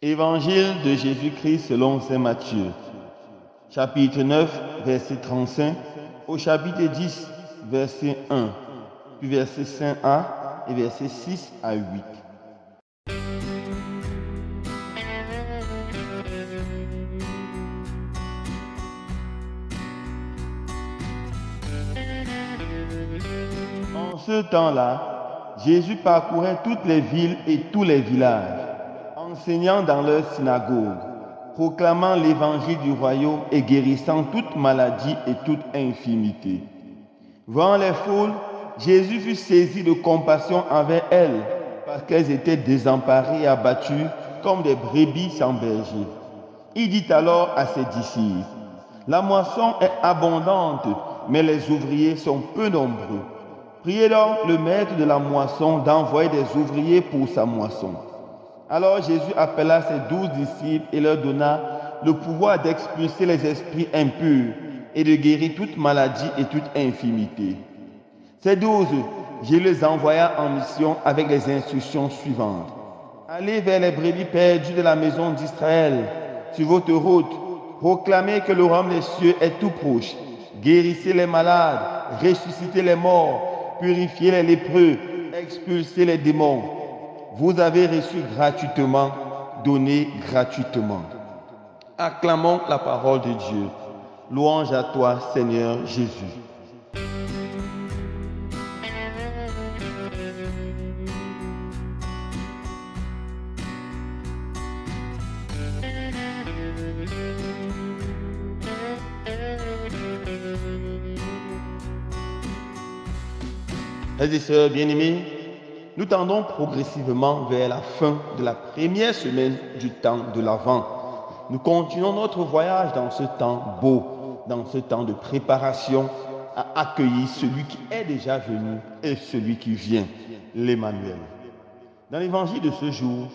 Évangile de Jésus-Christ selon saint Matthieu, chapitre 9, verset 35, au chapitre 10, verset 1, puis verset 5a et verset 6 à 8. En ce temps-là, Jésus parcourait toutes les villes et tous les villages, enseignant dans leurs synagogues, proclamant l'évangile du royaume et guérissant toute maladie et toute infirmité. Voyant les foules, Jésus fut saisi de compassion envers elles, parce qu'elles étaient désemparées et abattues comme des brebis sans berger. Il dit alors à ses disciples: la moisson est abondante, mais les ouvriers sont peu nombreux. Priez donc le maître de la moisson d'envoyer des ouvriers pour sa moisson. Alors Jésus appela ses 12 disciples et leur donna le pouvoir d'expulser les esprits impurs et de guérir toute maladie et toute infirmité. Ces 12, Jésus les envoya en mission avec les instructions suivantes. Allez vers les brebis perdues de la maison d'Israël. Sur votre route, proclamez que le royaume des cieux est tout proche. Guérissez les malades, ressuscitez les morts, purifiez les lépreux, expulsez les démons. Vous avez reçu gratuitement, donnez gratuitement. Acclamons la parole de Dieu. Louange à toi, Seigneur Jésus. Frères et sœurs bien-aimés, nous tendons progressivement vers la fin de la première semaine du temps de l'Avent. Nous continuons notre voyage dans ce temps beau, dans ce temps de préparation à accueillir celui qui est déjà venu et celui qui vient, l'Emmanuel. Dans l'évangile de ce jour,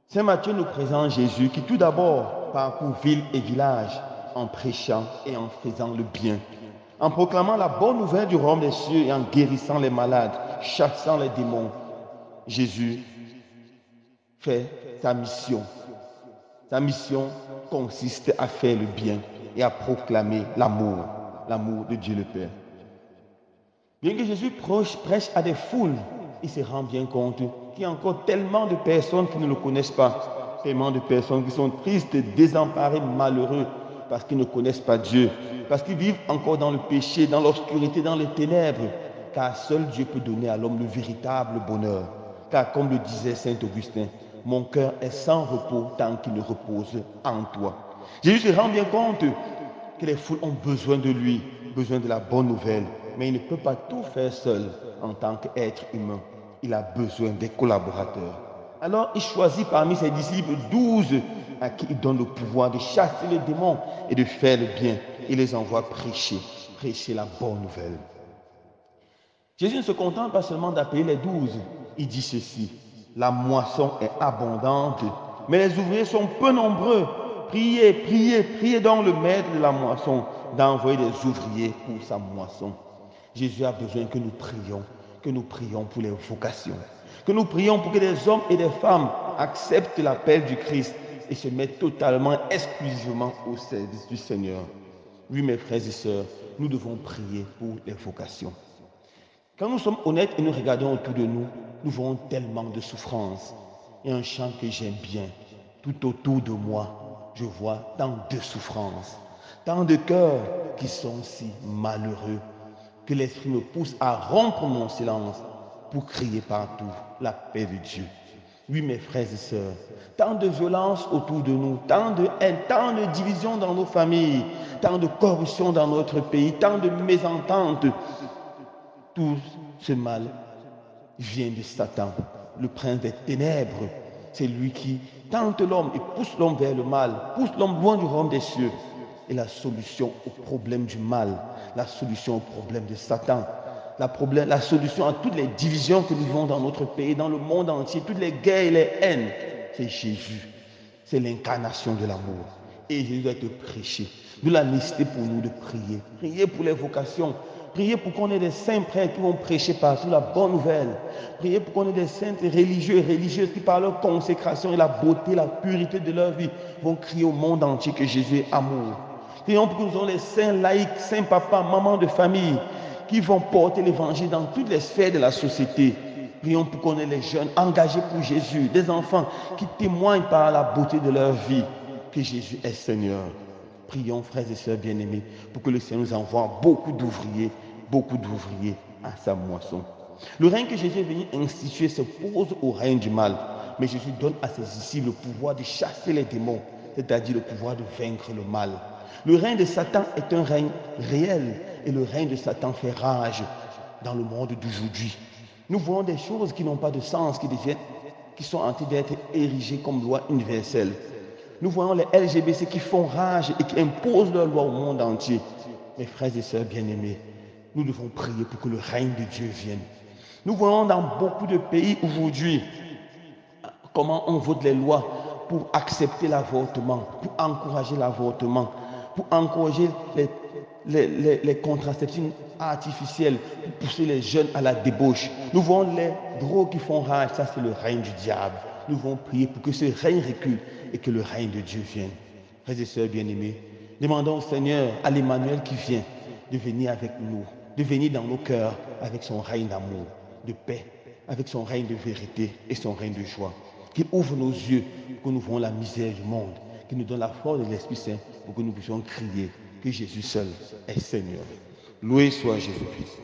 saint Matthieu nous présente Jésus qui tout d'abord parcourt ville et village en prêchant et en faisant le bien, en proclamant la bonne nouvelle du royaume des cieux et en guérissant les malades, chassant les démons. Jésus fait sa mission. Sa mission consiste à faire le bien et à proclamer l'amour de Dieu le Père. Bien que Jésus prêche à des foules, il se rend bien compte qu'il y a encore tellement de personnes qui ne le connaissent pas, tellement de personnes qui sont tristes, désemparées, malheureux, parce qu'ils ne connaissent pas Dieu, parce qu'ils vivent encore dans le péché, dans l'obscurité, dans les ténèbres, car seul Dieu peut donner à l'homme le véritable bonheur. Car comme le disait saint Augustin, mon cœur est sans repos tant qu'il ne repose en toi. Jésus se rend bien compte que les foules ont besoin de lui, besoin de la bonne nouvelle, mais il ne peut pas tout faire seul en tant qu'être humain. Il a besoin des collaborateurs. Alors il choisit parmi ses disciples 12 à qui il donne le pouvoir de chasser les démons et de faire le bien. Il les envoie prêcher la bonne nouvelle. Jésus ne se contente pas seulement d'appeler les 12. Il dit ceci: la moisson est abondante, mais les ouvriers sont peu nombreux. Priez, priez, priez donc le maître de la moisson d'envoyer des ouvriers pour sa moisson. Jésus a besoin que nous prions pour les vocations, que nous prions pour que les hommes et les femmes acceptent l'appel du Christ et se mettent totalement, exclusivement au service du Seigneur. Oui, mes frères et sœurs, nous devons prier pour les vocations. Quand nous sommes honnêtes et nous regardons autour de nous, nous voyons tellement de souffrances. Il y a un chant que j'aime bien. Tout autour de moi, je vois tant de souffrances, tant de cœurs qui sont si malheureux, que l'Esprit me pousse à rompre mon silence pour crier partout la paix de Dieu. Oui, mes frères et sœurs, tant de violence autour de nous, tant de haine, tant de division dans nos familles, tant de corruption dans notre pays, tant de mésententes. Tout ce mal vient de Satan, le prince des ténèbres. C'est lui qui tente l'homme et pousse l'homme vers le mal, pousse l'homme loin du royaume des cieux. Et la solution au problème du mal, la solution au problème de Satan, la solution à toutes les divisions que nous vivons dans notre pays, dans le monde entier, toutes les guerres et les haines, c'est Jésus. C'est l'incarnation de l'amour. Et Jésus doit être prêché. D'où la nécessité pour nous de prier. Prier pour les vocations. Priez pour qu'on ait des saints prêtres qui vont prêcher partout la bonne nouvelle. Priez pour qu'on ait des saints religieux et religieuses qui, par leur consécration et la beauté, la pureté de leur vie, vont crier au monde entier que Jésus est amour. Prions pour que nous ayons les saints laïcs, saints papas, mamans de famille, qui vont porter l'évangile dans toutes les sphères de la société. Prions pour qu'on ait les jeunes engagés pour Jésus, des enfants qui témoignent par la beauté de leur vie que Jésus est Seigneur. Prions, frères et sœurs bien-aimés, pour que le Seigneur nous envoie beaucoup d'ouvriers à sa moisson. Le règne que Jésus est venu instituer s'oppose au règne du mal, mais Jésus donne à ses disciples le pouvoir de chasser les démons, c'est-à-dire le pouvoir de vaincre le mal. Le règne de Satan est un règne réel et le règne de Satan fait rage dans le monde d'aujourd'hui. Nous voyons des choses qui n'ont pas de sens, qui sont en train d'être érigées comme loi universelle. Nous voyons les LGBT qui font rage et qui imposent leur loi au monde entier. Mes frères et sœurs bien-aimés, nous devons prier pour que le règne de Dieu vienne. Nous voyons dans beaucoup de pays aujourd'hui comment on vote les lois pour accepter l'avortement, pour encourager l'avortement, pour encourager les contraceptifs artificiels, pour pousser les jeunes à la débauche. Nous voyons les drogues qui font rage, ça c'est le règne du diable. Nous devons prier pour que ce règne recule et que le règne de Dieu vienne. Frères et sœurs bien-aimés, demandons au Seigneur, à l'Emmanuel qui vient, de venir avec nous, de venir dans nos cœurs avec son règne d'amour, de paix, avec son règne de vérité et son règne de joie. Qu'il ouvre nos yeux pour que nous voyons la misère du monde, qu'il nous donne la force de l'Esprit Saint pour que nous puissions crier que Jésus seul est Seigneur. Loué soit Jésus-Christ.